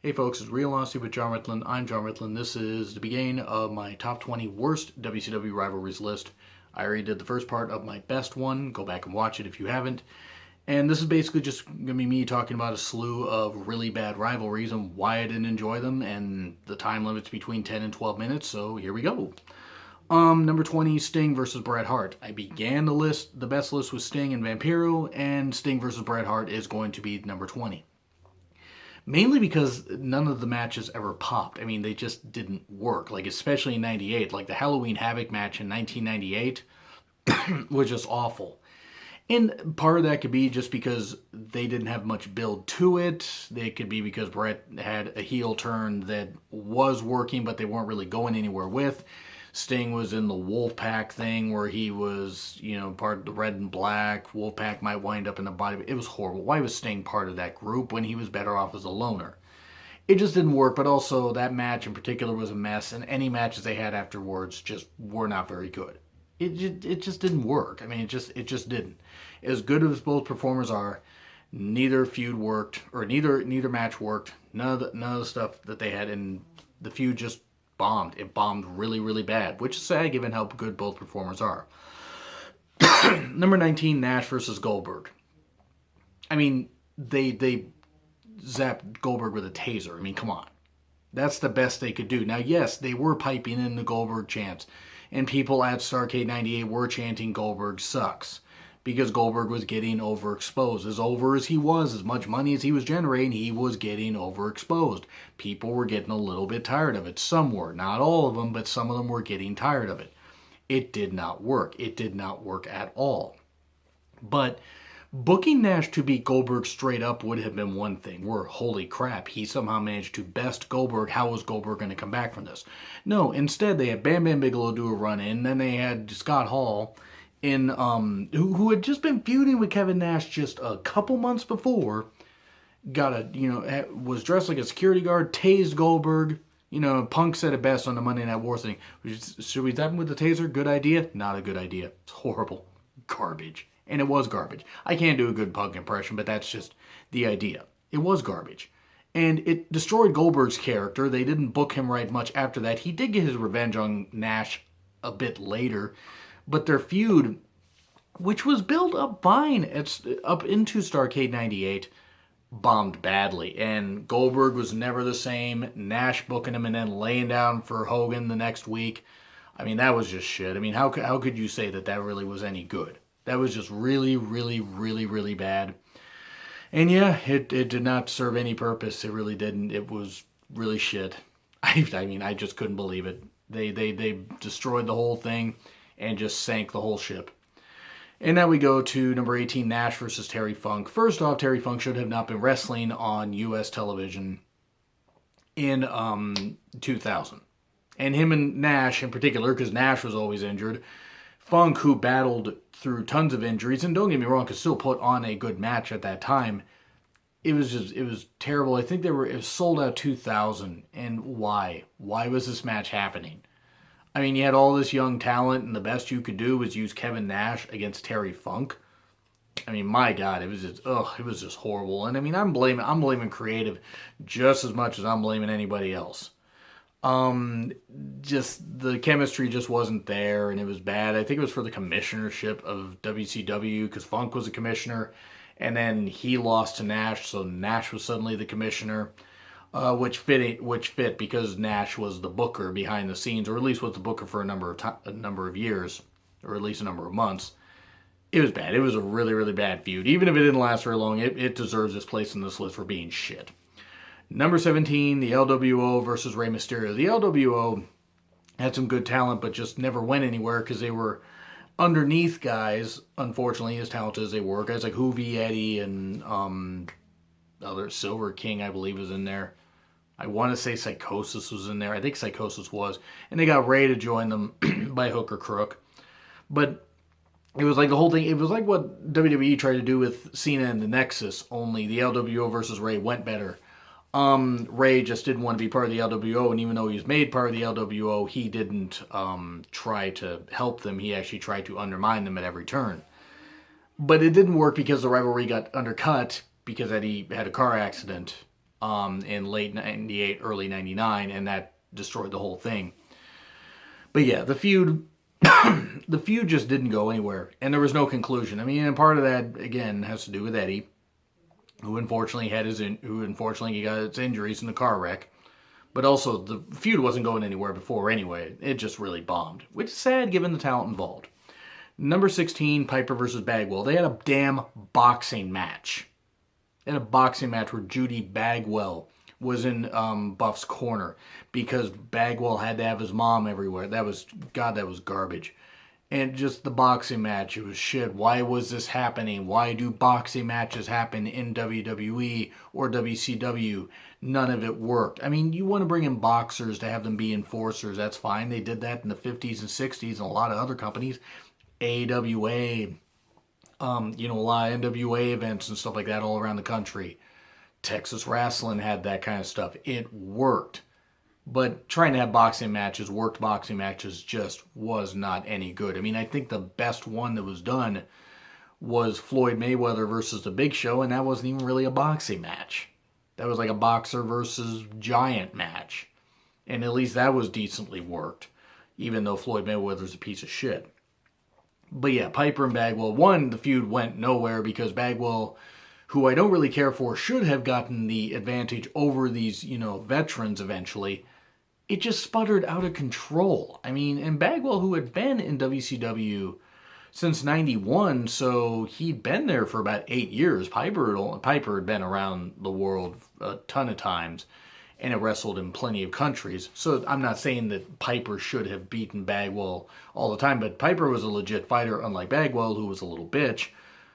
Hey folks, it's Real Honesty with John Ritland. I'm John Ritland. This is the beginning of my top 20 worst WCW rivalries list. I already did the first part of my best one. Go back and watch it if you haven't. And this is basically just going to be me talking about a slew of really bad rivalries and why I didn't enjoy them, and the time limits between 10 and 12 minutes, so here we go. Number 20, Sting versus Bret Hart. I began the best list with Sting and Vampiro, and Sting versus Bret Hart is going to be number 20. Mainly because none of the matches ever popped. I mean, they just didn't work. Like, especially in 98. Like, the Halloween Havoc match in 1998 was just awful. And part of that could be just because they didn't have much build to it. It could be because Bret had a heel turn that was working, but they weren't really going anywhere with. Sting was in the Wolfpack thing where he was, part of the Red and Black. Wolfpack might wind up in the body. It was horrible. Why was Sting part of that group when he was better off as a loner? It just didn't work, but also that match in particular was a mess, and any matches they had afterwards just were not very good. It just didn't work. I mean, it just didn't. As good as both performers are, neither feud worked, or neither match worked. None of the stuff that they had, and the feud just bombed. It bombed really, really bad, which is sad given how good both performers are. Number 19, Nash versus Goldberg. I mean, they zapped Goldberg with a taser. I mean, come on. That's the best they could do. Now, yes, they were piping in the Goldberg chants, and people at Starrcade 98 were chanting Goldberg sucks, because Goldberg was getting overexposed. As over as he was, as much money as he was generating, he was getting overexposed. People were getting a little bit tired of it. Some were. Not all of them, but some of them were getting tired of it. It did not work. It did not work at all. But booking Nash to beat Goldberg straight up would have been one thing. Where, holy crap, he somehow managed to best Goldberg. How was Goldberg going to come back from this? No, instead they had Bam Bam Bigelow do a run-in. Then they had Scott Hall who had just been feuding with Kevin Nash just a couple months before, was dressed like a security guard, tased Goldberg. Punk said it best on the Monday Night War thing. Should we zap him with the taser? Good idea? Not a good idea. It's horrible. Garbage. And it was garbage. I can't do a good Punk impression, but that's just the idea. It was garbage. And it destroyed Goldberg's character. They didn't book him right much after that. He did get his revenge on Nash a bit later. But their feud, which was built up fine up into Starrcade 98, bombed badly. And Goldberg was never the same. Nash booking him and then laying down for Hogan the next week. I mean, that was just shit. I mean, how could you say that really was any good? That was just really, really, really, really bad. And yeah, it did not serve any purpose. It really didn't. It was really shit. I mean, I just couldn't believe it. They destroyed the whole thing and just sank the whole ship. And now we go to number 18, Nash versus Terry Funk. First off, Terry Funk should have not been wrestling on U.S. television in 2000. And him and Nash in particular, because Nash was always injured. Funk, who battled through tons of injuries, and don't get me wrong, could still put on a good match at that time. It was terrible. I think it was sold out 2000. And why? Why was this match happening? I mean, you had all this young talent, and the best you could do was use Kevin Nash against Terry Funk. I mean, my God, it was just horrible. And I mean, I'm blaming creative just as much as I'm blaming anybody else. Just the chemistry just wasn't there, and it was bad. I think it was for the commissionership of WCW, because Funk was a commissioner, and then he lost to Nash, so Nash was suddenly the commissioner. Which fit because Nash was the booker behind the scenes, or at least was the booker for a number of years, or at least a number of months. It was bad. It was a really, really bad feud. Even if it didn't last very long, it deserves its place in this list for being shit. Number 17, the LWO versus Rey Mysterio. The LWO had some good talent, but just never went anywhere because they were underneath guys, unfortunately, as talented as they were. Guys like Hoovy, Eddie, and other Silver King, I believe, was in there. I want to say Psychosis was in there. I think Psychosis was. And they got Ray to join them by hook or crook. But it was like the whole thing. It was like what WWE tried to do with Cena and the Nexus, only the LWO versus Ray went better. Ray just didn't want to be part of the LWO, and even though he was made part of the LWO, he didn't try to help them. He actually tried to undermine them at every turn. But it didn't work because the rivalry got undercut because Eddie had a car accident in late 98, early 99, and that destroyed the whole thing. But yeah, the feud the feud just didn't go anywhere, and there was no conclusion. I mean, and part of that again has to do with Eddie, who unfortunately he got his injuries in the car wreck. But also, the feud wasn't going anywhere before anyway. It just really bombed, which is sad given the talent involved. Number 16, Piper versus Bagwell. They had a damn boxing match. They had a boxing match where Judy Bagwell was in Buff's corner because Bagwell had to have his mom everywhere. That was garbage. And just the boxing match, it was shit. Why was this happening? Why do boxing matches happen in WWE or WCW? None of it worked. I mean, you want to bring in boxers to have them be enforcers, that's fine. They did that in the 50s and 60s and a lot of other companies. AWA, a lot of NWA events and stuff like that all around the country. Texas Wrestling had that kind of stuff. It worked. But trying to have worked boxing matches, just was not any good. I mean, I think the best one that was done was Floyd Mayweather versus The Big Show, and that wasn't even really a boxing match. That was like a boxer versus giant match. And at least that was decently worked, even though Floyd Mayweather's a piece of shit. But yeah, Piper and Bagwell, the feud went nowhere because Bagwell, who I don't really care for, should have gotten the advantage over these, veterans eventually. It just sputtered out of control. I mean, and Bagwell, who had been in WCW since 91, so he'd been there for about 8 years. Piper had been around the world a ton of times and had wrestled in plenty of countries. So I'm not saying that Piper should have beaten Bagwell all the time, but Piper was a legit fighter, unlike Bagwell, who was a little bitch.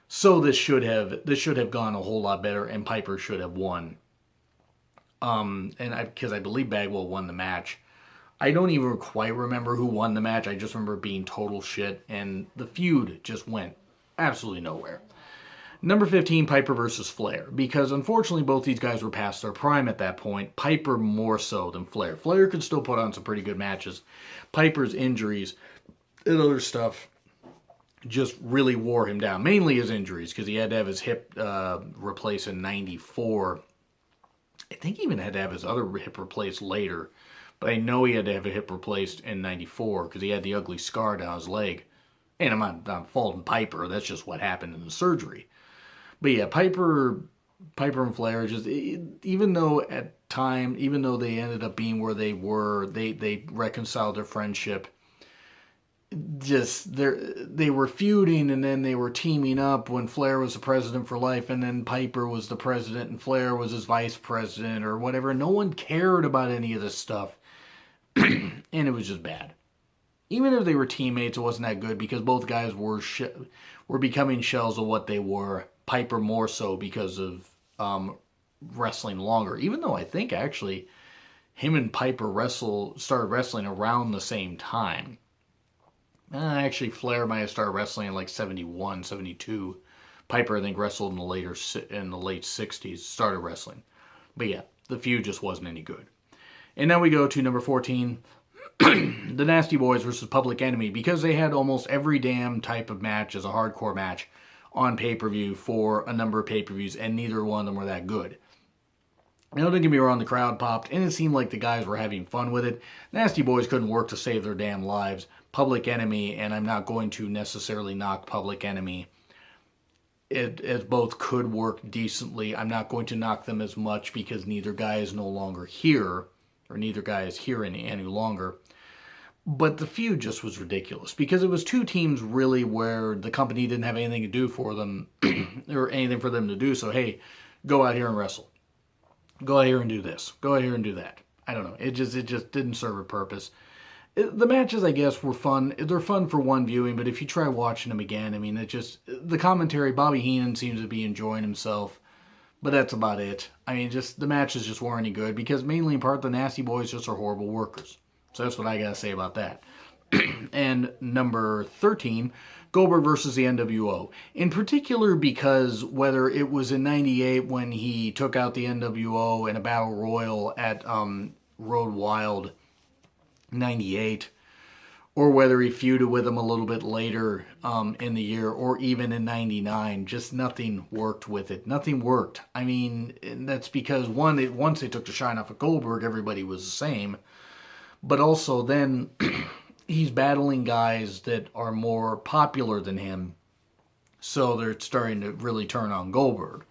So this should have gone a whole lot better, and Piper should have won. Because I believe Bagwell won the match. I don't even quite remember who won the match. I just remember it being total shit, and the feud just went absolutely nowhere. Number 15, Piper versus Flair, because unfortunately both these guys were past their prime at that point. Piper more so than Flair. Flair could still put on some pretty good matches. Piper's injuries and other stuff just really wore him down. Mainly his injuries, because he had to have his hip replaced in 94. I think he even had to have his other hip replaced later. But I know he had to have a hip replaced in 94 because he had the ugly scar down his leg. And I'm not faulting Piper. That's just what happened in the surgery. But yeah, Piper and Flair, just even though they ended up being where they were, they reconciled their friendship. Just they were feuding, and then they were teaming up when Flair was the president for life, and then Piper was the president and Flair was his vice president or whatever. No one cared about any of this stuff, and it was just bad. Even if they were teammates, it wasn't that good because both guys were becoming shells of what they were. Piper more so because of wrestling longer, even though I think actually him and Piper started wrestling around the same time. Actually, Flair might have started wrestling in like 71, 72. Piper, I think, wrestled in the late 60s, started wrestling. But yeah, the feud just wasn't any good. And now we go to number 14, the Nasty Boys versus Public Enemy, because they had almost every damn type of match as a hardcore match on pay-per-view for a number of pay-per-views, and neither one of them were that good. Now, don't get me wrong, the crowd popped, and it seemed like the guys were having fun with it. Nasty Boys couldn't work to save their damn lives. Public Enemy, and I'm not going to necessarily knock Public Enemy, it both could work decently. I'm not going to knock them as much because neither guy is no longer here, or neither guy is here any longer. But the feud just was ridiculous because it was two teams really where the company didn't have anything to do for them or anything for them to do. So, hey, go out here and wrestle. Go out here and do this. Go out here and do that. I don't know. It just didn't serve a purpose. The matches, I guess, were fun. They're fun for one viewing, but if you try watching them again, I mean, the commentary, Bobby Heenan seems to be enjoying himself, but that's about it. I mean, the matches just weren't any good because mainly in part the Nasty Boys just are horrible workers. So that's what I gotta say about that. And number 13, Goldberg versus the NWO. In particular because whether it was in 98 when he took out the NWO in a battle royal at Road Wild 98, or whether he feuded with him a little bit later in the year, or even in '99. Just nothing worked with it. Nothing worked. I mean, that's because once they took the shine off of Goldberg, everybody was the same. But also then he's battling guys that are more popular than him, so they're starting to really turn on Goldberg.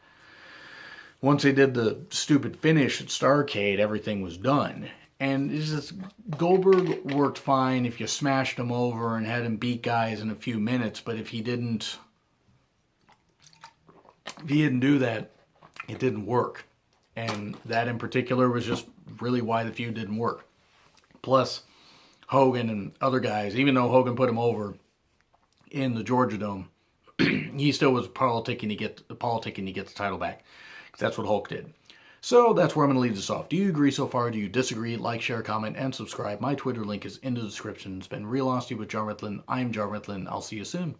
Once they did the stupid finish at Starrcade, everything was done. And it's just, Goldberg worked fine if you smashed him over and had him beat guys in a few minutes, but if he didn't do that, it didn't work. And that in particular was just really why the feud didn't work. Plus, Hogan and other guys, even though Hogan put him over in the Georgia Dome, he still was politicking to get the title back. That's what Hulk did. So that's where I'm going to leave this off. Do you agree so far? Do you disagree? Like, share, comment, and subscribe. My Twitter link is in the description. It's been Real Honesty with John Ritlin. I'm John Ritlin. I'll see you soon.